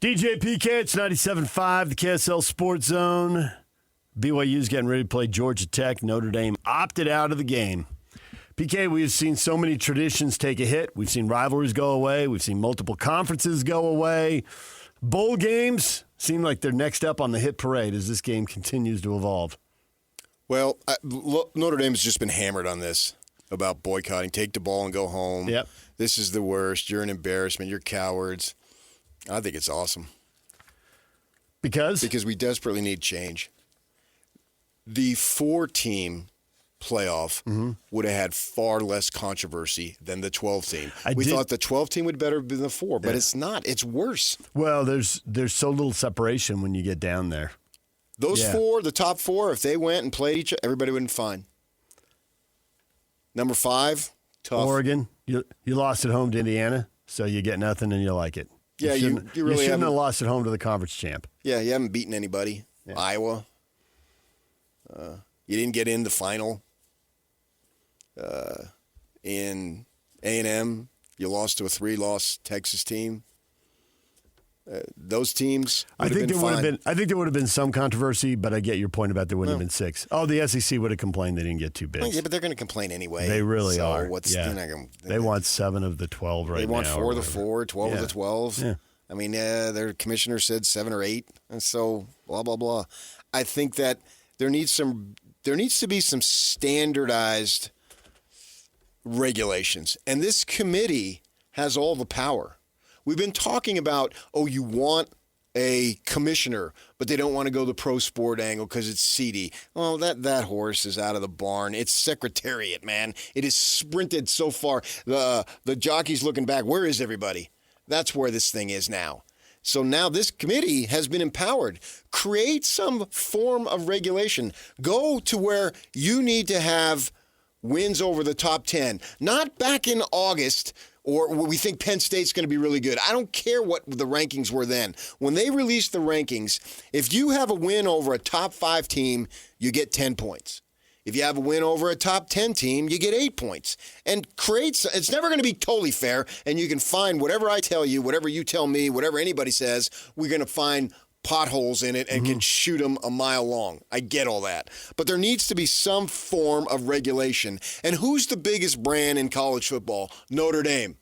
DJ PK, it's 97.5, the KSL Sports Zone. BYU's getting ready to play Georgia Tech. Notre Dame opted out of the game. PK, we've seen so many traditions take a hit. We've seen rivalries go away. We've seen multiple conferences go away. Bowl games seem like they're next up on the hit parade as this game continues to evolve. Well, Notre Dame has just been hammered on this about boycotting. Take the ball and go home. Yep. This is the worst. You're an embarrassment. You're cowards. I think it's awesome. Because? Because we desperately need change. The 4-team playoff would have had far less controversy than the 12-team. We thought the 12-team would better be the 4, but it's not. It's worse. Well, there's so little separation when you get down there. Those 4, the top 4, if they went and played each other, everybody would have been fine. Number 5, tough. Oregon, you lost at home to Indiana, so you get nothing and you like it. Yeah, you really shouldn't have lost at home to the conference champ. Yeah, you haven't beaten anybody. Yeah. Iowa. You didn't get in the final. In A&M, you lost to a 3-loss Texas team. Those teams would have been fine. I think there would have been some controversy, but I get your point about there wouldn't have been 6. Oh, the SEC would have complained they didn't get 2 bids. Well, yeah, but they're going to complain anyway. They really are. They want 7 of the 12 right now. They want 4 of the 4, 12 of the 12. Yeah. I mean, their commissioner said 7 or 8, and so blah, blah, blah. I think that there needs to be some standardized regulations, and this committee has all the power. We've been talking about, you want a commissioner, but they don't want to go the pro sport angle because it's seedy. Well, that horse is out of the barn. It's Secretariat, man. It is sprinted so far. The jockey's looking back. Where is everybody? That's where this thing is now. So now this committee has been empowered. Create some form of regulation. Go to where you need to have wins over the top 10. Not back in August, or we think Penn State's going to be really good. I don't care what the rankings were then. When they released the rankings, if you have a win over a top 5 team, you get 10 points. If you have a win over a top 10 team, you get 8 points. And it's never going to be totally fair, and you can find whatever I tell you, whatever you tell me, whatever anybody says, we're going to find potholes in it and can shoot them a mile long. I get all that. But there needs to be some form of regulation. And who's the biggest brand in college football? Notre Dame.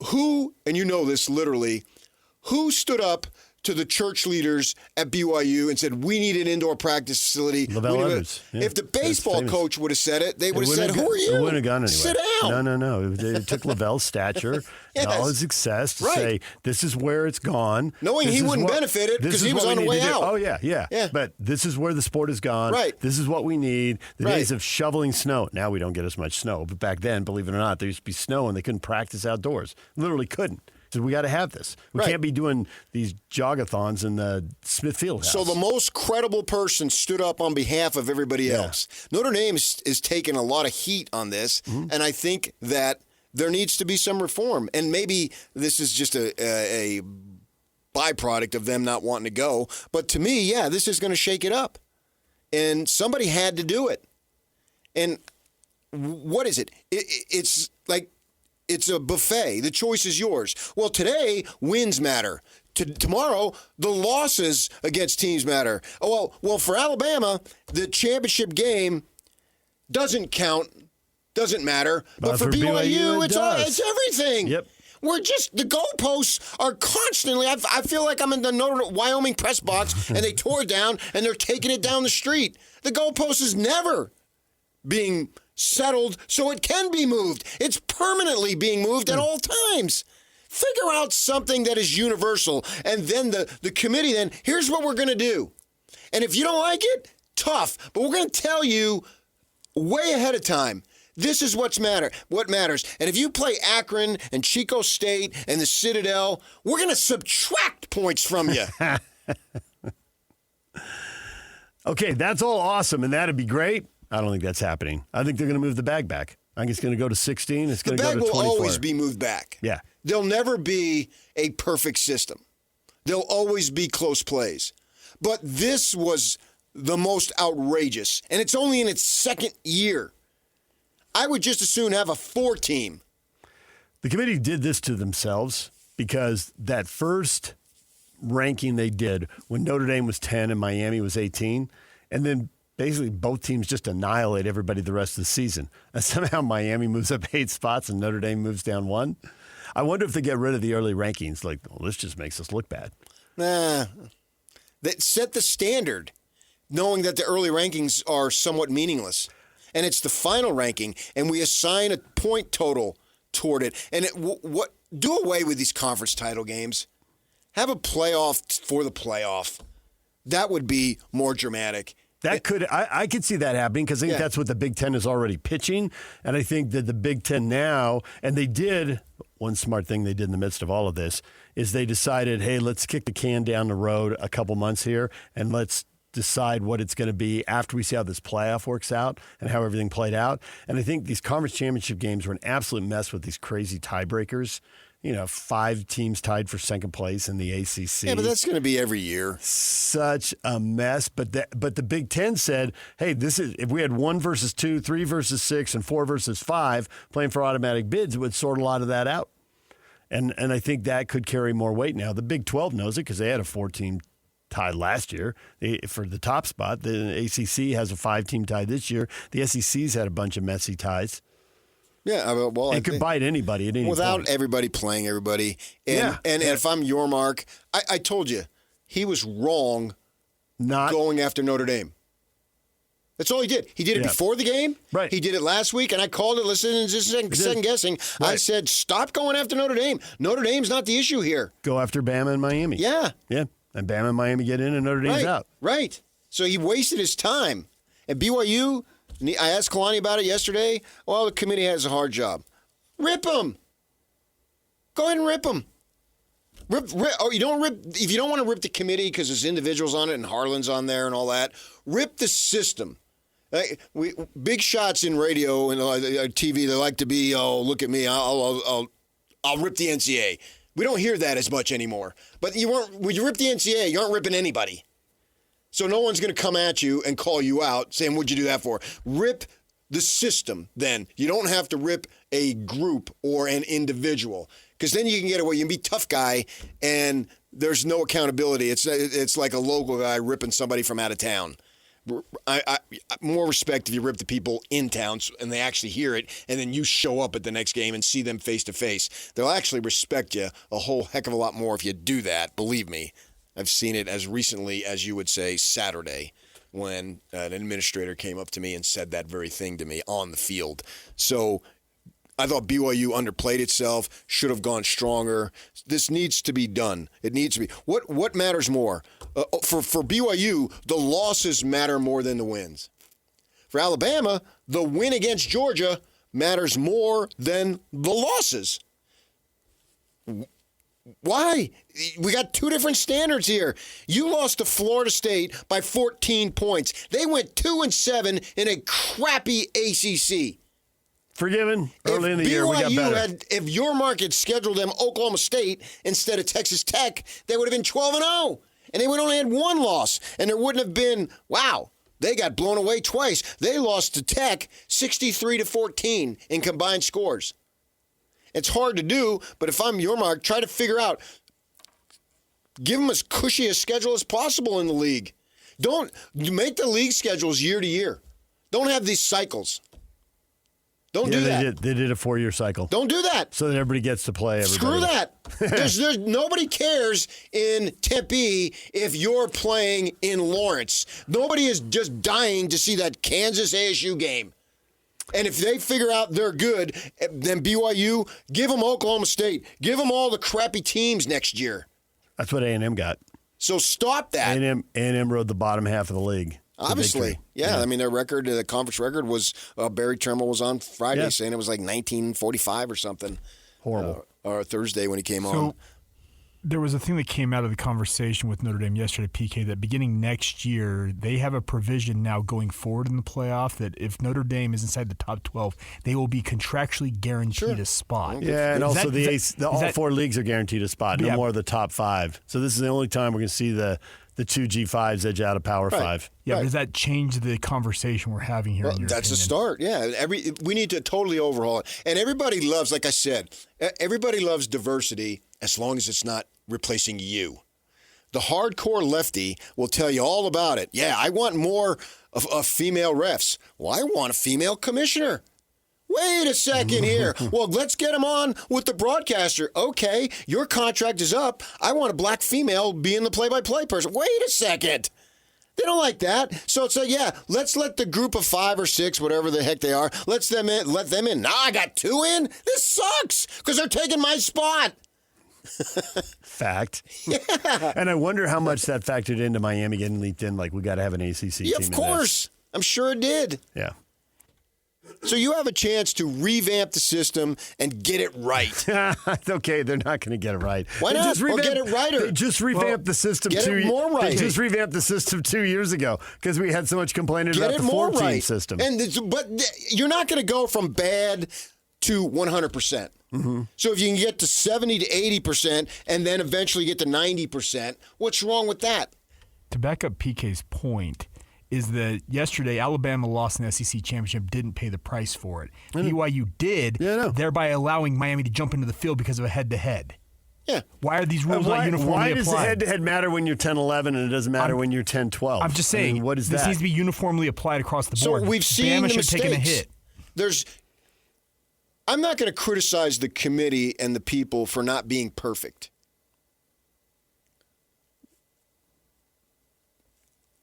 Who, and you know this literally, who stood up to the church leaders at BYU and said, we need an indoor practice facility? If the baseball coach would have said it, they would have said, who are you? It wouldn't have gone anywhere. Sit down. No. It took Lavelle's stature and all his success to say, this is where it's gone. Knowing he wouldn't benefit it because he was on the way out. Oh, yeah. But this is where the sport has gone. Right. This is what we need. The days of shoveling snow. Now we don't get as much snow. But back then, believe it or not, there used to be snow and they couldn't practice outdoors. Literally couldn't. So we got to have this. We can't be doing these jogathons in the Smith Fieldhouse. So the most credible person stood up on behalf of everybody else. Notre Dame is taking a lot of heat on this, and I think that there needs to be some reform. And maybe this is just a byproduct of them not wanting to go. But to me, this is going to shake it up. And somebody had to do it. And what is it? It's like, it's a buffet. The choice is yours. Well, today, wins matter. Tomorrow, the losses against teams matter. Well, for Alabama, the championship game doesn't count, doesn't matter. But for BYU, it's everything. Yep. The goalposts are constantly, I feel like I'm in the Wyoming press box, and they tore it down, and they're taking it down the street. The goalpost is never being settled so it can be moved. It's permanently being moved at all times. Figure out something that is universal. And then the committee, here's what we're going to do. And if you don't like it, tough. But we're going to tell you way ahead of time. This is what matters. And if you play Akron and Chico State and the Citadel, we're going to subtract points from you. Okay, that's all awesome, and that'd be great. I don't think that's happening. I think they're going to move the bag back. I think it's going to go to 16. It's going to go to 24. The bag will always be moved back. Yeah. There'll never be a perfect system. There'll always be close plays. But this was the most outrageous, and it's only in its second year. I would just as soon have a 4-team. The committee did this to themselves because that first ranking they did when Notre Dame was 10 and Miami was 18, and then basically both teams just annihilate everybody the rest of the season. And somehow Miami moves up 8 spots and Notre Dame moves down 1. I wonder if they get rid of the early rankings. Like, well, this just makes us look bad. Nah. That set the standard, knowing that the early rankings are somewhat meaningless. And it's the final ranking, and we assign a point total toward it. And do away with these conference title games. Have a playoff for the playoff. That would be more dramatic. That could I could see that happening because I think that's what the Big Ten is already pitching. And I think that the Big Ten now, and they did, one smart thing they did in the midst of all of this, is they decided, hey, let's kick the can down the road a couple months here, and let's decide what it's going to be after we see how this playoff works out and how everything played out. And I think these conference championship games were an absolute mess with these crazy tiebreakers. 5 teams tied for second place in the ACC. Yeah, but that's going to be every year. Such a mess. But the Big Ten said, hey, this is if we had 1 versus 2, 3 versus 6, and 4 versus 5 playing for automatic bids, it would sort a lot of that out. And I think that could carry more weight now. The Big 12 knows it because they had a 4-team tie last year for the top spot. The ACC has a 5-team tie this year. The SEC's had a bunch of messy ties. Yeah, well, it could bite anybody at any without point. Everybody playing everybody. And if I'm your Mark, I told you, he was wrong not going after Notre Dame. That's all he did. He did it before the game. Right. He did it last week, and I called it, listening, just second guessing. Right. I said, stop going after Notre Dame. Notre Dame's not the issue here. Go after Bama and Miami. Yeah. Yeah, and Bama and Miami get in, and Notre Dame's out. Right. So he wasted his time. And BYU, I asked Kalani about it yesterday. Well, the committee has a hard job. Rip them. Go ahead and rip them. You don't rip if you don't want to rip the committee because there's individuals on it and Harlan's on there and all that. Rip the system. Big shots in radio and TV. They like to be, oh, look at me. I'll rip the NCAA. We don't hear that as much anymore. But when you rip the NCAA, you aren't ripping anybody. So no one's going to come at you and call you out saying, what'd you do that for? Rip the system then. You don't have to rip a group or an individual because then you can get away. You can be tough guy and there's no accountability. It's like a local guy ripping somebody from out of town. I more respect if you rip the people in town and they actually hear it and then you show up at the next game and see them face to face. They'll actually respect you a whole heck of a lot more if you do that, believe me. I've seen it as recently as you would say Saturday when an administrator came up to me and said that very thing to me on the field. So I thought BYU underplayed itself, should have gone stronger. This needs to be done. It needs to be. What matters more? For BYU, the losses matter more than the wins. For Alabama, the win against Georgia matters more than the losses. Why? We got 2 different standards here. You lost to Florida State by 14 points. They went 2-7 in a crappy ACC. Forgiven. Early in the year, we got better. If your market scheduled them Oklahoma State instead of Texas Tech, they would have been 12-0. And they would only had 1 loss. And there wouldn't have been, wow, they got blown away twice. They lost to Tech 63-14 in combined scores. It's hard to do, but if I'm your Mark, try to figure out, give them as cushy a schedule as possible in the league. Don't make the league schedules year to year. Don't have these cycles. Don't do that. They did a 4-year cycle. Don't do that. So that everybody gets to play. Screw that. There's nobody cares in Tempe if you're playing in Lawrence. Nobody is just dying to see that Kansas ASU game. And if they figure out they're good, then BYU, give them Oklahoma State. Give them all the crappy teams next year. That's what A&M got. So stop that. A&M rode the bottom half of the league. Obviously. Yeah. I mean, their record, the conference record was, Barry Tremmel was on Friday saying it was like 1945 or something. Horrible. Or Thursday when he came on. There was a thing that came out of the conversation with Notre Dame yesterday, PK, that beginning next year, they have a provision now going forward in the playoff that if Notre Dame is inside the top 12, they will be contractually guaranteed a spot. Yeah, and also all 4 leagues are guaranteed a spot, no more of the top 5. So this is the only time we're going to see the the two G5s edge out of Power 5. Yeah, Right. but does that change the conversation we're having here? Well, in your that's a opinion? start. Yeah, we need to totally overhaul it. And everybody loves, like I said, everybody loves diversity as long as it's not replacing you. The hardcore lefty will tell you all about it. Yeah, I want more of female refs. Well, I want a female commissioner. Wait a second here. Well, let's get him on with the broadcaster. Okay, your contract is up. I want a black female being the play-by-play person. Wait a second. They don't like that. So it's like, yeah, let's let the group of 5 or 6, whatever the heck they are, let them in. Now I got 2 in? This sucks because they're taking my spot. Fact. Yeah. And I wonder how much that factored into Miami getting leaked in, like we got to have an ACC team. Yeah, of course. I'm sure it did. Yeah. So you have a chance to revamp the system and get it right. Okay, they're not going to get it right. Why They not? just Or get it righter. They just revamped the system get it more right. They just revamped the system 2 years ago because we had so much complaining Get about it the more 4-team right. system. But you're not going to go from bad to 100%. Mm-hmm. So if you can get to 70 to 80% and then eventually get to 90%, what's wrong with that? To back up PK's point is that yesterday Alabama lost in the SEC championship, didn't pay the price for it. BYU did, thereby allowing Miami to jump into the field because of a head-to-head. Yeah. Why are these rules not uniformly applied? Why does the head-to-head matter when you're 10-11 and it doesn't matter when you're 10-12? I'm just saying, what is this that? needs to be uniformly applied across the board. So we've seen Bama the should have taken a hit. I'm not going to criticize the committee and the people for not being perfect.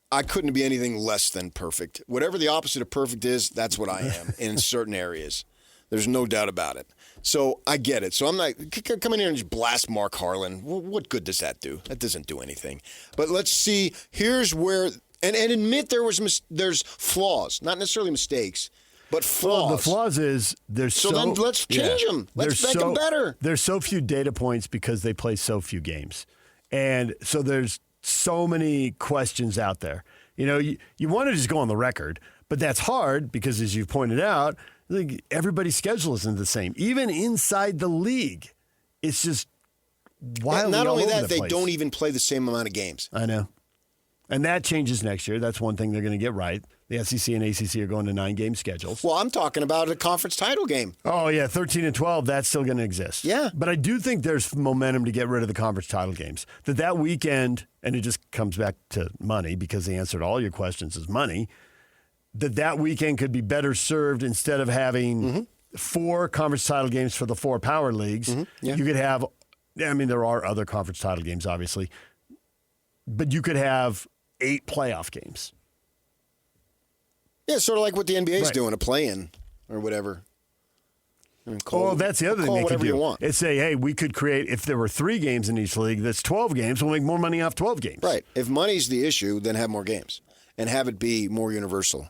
I couldn't be anything less than perfect. Whatever the opposite of perfect is, that's what I am in certain areas. There's no doubt about it. So I get it. So I'm not come in here and just blast Mark Harlan. Well, what good does that do? That doesn't do anything. But let's see. Here's where and admit there's flaws, not necessarily mistakes, but flaws. Well, the flaws is there's so then let's change them. Let's make them better. There's so few data points because they play so few games, and so there's so many questions out there. You know, you want to just go on the record, but that's hard because, as you pointed out, like everybody's schedule isn't the same. Even inside the league, it's just wildly Not only all over that, the they place. don't even play the same amount of games. I know. And that changes next year. That's one thing they're going to get right. The SEC and ACC are going to 9-game schedules. Well, I'm talking about a conference title game. Oh, yeah, 13 and 12, that's still going to exist. Yeah. But I do think there's momentum to get rid of the conference title games. That weekend, and it just comes back to money because the answer to all your questions is money, that weekend could be better served instead of having 4 conference title games for the 4 power leagues. Yeah. You could have, I mean, there are other conference title games, obviously, but you could have 8 playoff games. Yeah, sort of like what the NBA's Right. doing, a play-in or whatever. That's the other thing call they could whatever do. you want. It's say, hey, we could create, if there were 3 games in each league, that's 12 games. We'll make more money off 12 games. Right. If money's the issue, then have more games and have it be more universal.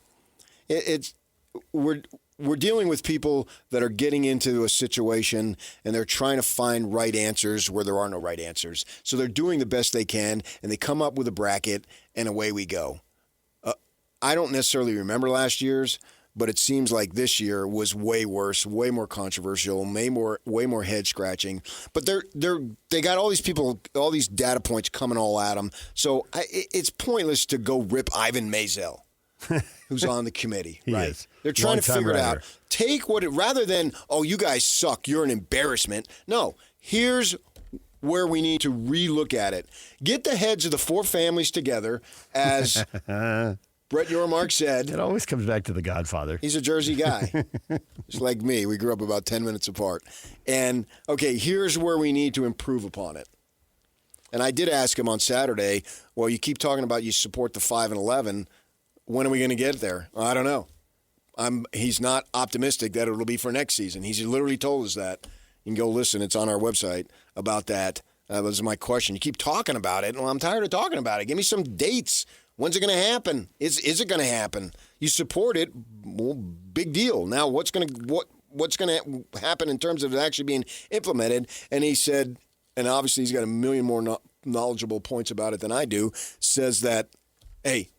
We're dealing with people that are getting into a situation and they're trying to find right answers where there are no right answers. So they're doing the best they can and they come up with a bracket and away we go. I don't necessarily remember last year's, but it seems like this year was way worse, way more controversial, way more head scratching. But they got all these people, all these data points coming all at them. So it's pointless to go rip Ivan Maisel, who's on the committee. He right? is. They're trying to Long-time figure it writer. out. Take rather than you guys suck, you're an embarrassment. No, here's where we need to relook at it. Get the heads of the 4 families together as. Brett Yormark said. It always comes back to The Godfather. He's a Jersey guy. Just like me. We grew up about 10 minutes apart. And, okay, here's where we need to improve upon it. And I did ask him on Saturday, well, you keep talking about you support the 5 and 11. When are we going to get there? I don't know. He's not optimistic that it'll be for next season. He's literally told us that. You can go listen. It's on our website about that. That was my question. You keep talking about it. Well, I'm tired of talking about it. Give me some dates. When's it going to happen? Is it going to happen? You support it, well, big deal. Now, what's going to happen in terms of it actually being implemented? And he said, and obviously he's got a million more knowledgeable points about it than I do, says that, hey,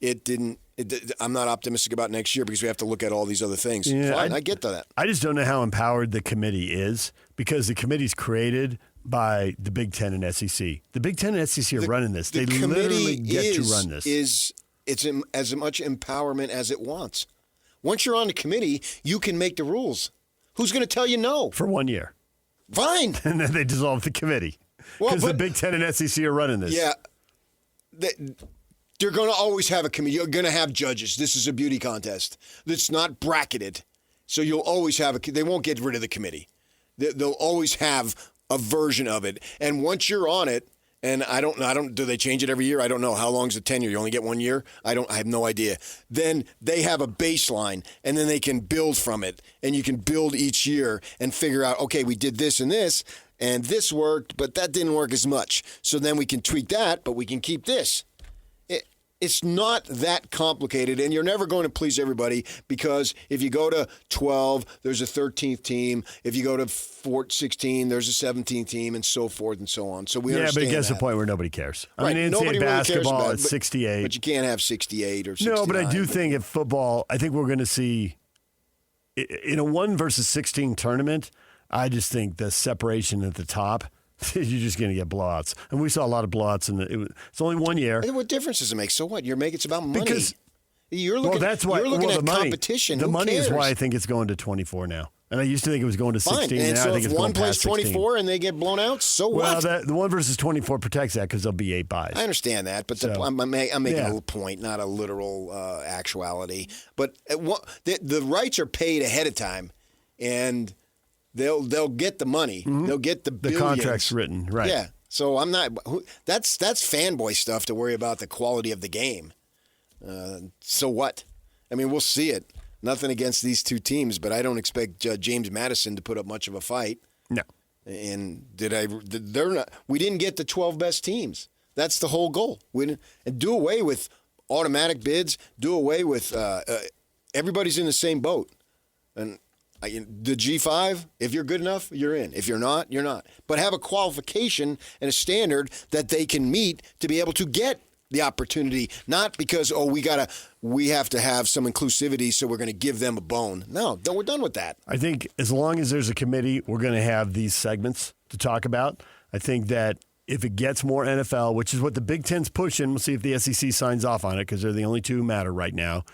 I'm not optimistic about next year because we have to look at all these other things. Yeah, Fine, I get to that. I just don't know how empowered the committee is because the committee's created by the Big Ten and SEC. The Big Ten and SEC are running this. They committee literally get to run this. It's as much empowerment as it wants. Once you're on the committee, you can make the rules. Who's going to tell you no? For 1 year. Fine. And then they dissolve the committee. Because the Big Ten and SEC are running this. Yeah. They're going to always have a committee. You're going to have judges. This is a beauty contest. It's not bracketed. So you'll always have they won't get rid of the committee. They'll always have a version of it. And once you're on it, and I don't, do they change it every year? I don't know. How long is the tenure? You only get 1 year? I have no idea. Then they have a baseline, and then they can build from it. And you can build each year and figure out, okay, we did this, and this worked, but that didn't work as much. So then we can tweak that, but we can keep this. It's not that complicated, and you're never going to please everybody, because if you go to 12, there's a 13th team. If you go to 16, there's a 17th team, and so forth and so on. So we understand but it gets to that. the point where nobody cares. Right. I mean, Nobody NCAA really cares basketball about it, at 68. But you can't have 68 or 69. No, but I do think at football, I think we're going to see, in a 1 versus 16 tournament, I just think the separation at the top, you're just going to get blowouts. And we saw a lot of blowouts. It's only 1 year. And what difference does it make? So what? It's about money. Because you're looking, that's why, you're looking at the money, competition. The Who money cares? is why I think it's going to 24 now. And I used to think it was going to 16. Fine. And now so I think if it's one going plays past 16. 24 and they get blown out, so Well, what? the 1 versus 24 protects that because there'll be 8 buys. I understand that, but I'm making a little point, not a literal actuality. But the rights are paid ahead of time, and they'll get the money. Mm-hmm. They'll get the billions. Contract's written, right? Yeah. So I'm not. That's fanboy stuff to worry about the quality of the game. So what? I mean, we'll see it. Nothing against these two teams, but I don't expect James Madison to put up much of a fight. No. And they're not. We didn't get the 12 best teams. That's the whole goal. And do away with automatic bids. Do away with everybody's in the same boat. And the G5, if you're good enough, you're in. If you're not, you're not. But have a qualification and a standard that they can meet to be able to get the opportunity, not because, we have to have some inclusivity, so we're going to give them a bone. No, we're done with that. I think as long as there's a committee, we're going to have these segments to talk about. I think that if it gets more NFL, which is what the Big Ten's pushing, we'll see if the SEC signs off on it because they're the only two who matter right now,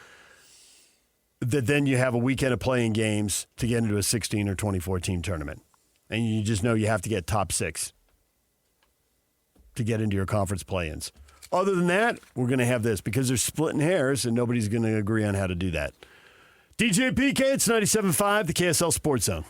that then you have a weekend of playing games to get into a 16 or 24 team tournament. And you just know you have to get top 6 to get into your conference play-ins. Other than that, we're going to have this because they're splitting hairs and nobody's going to agree on how to do that. DJ PK, it's 97.5, the KSL Sports Zone.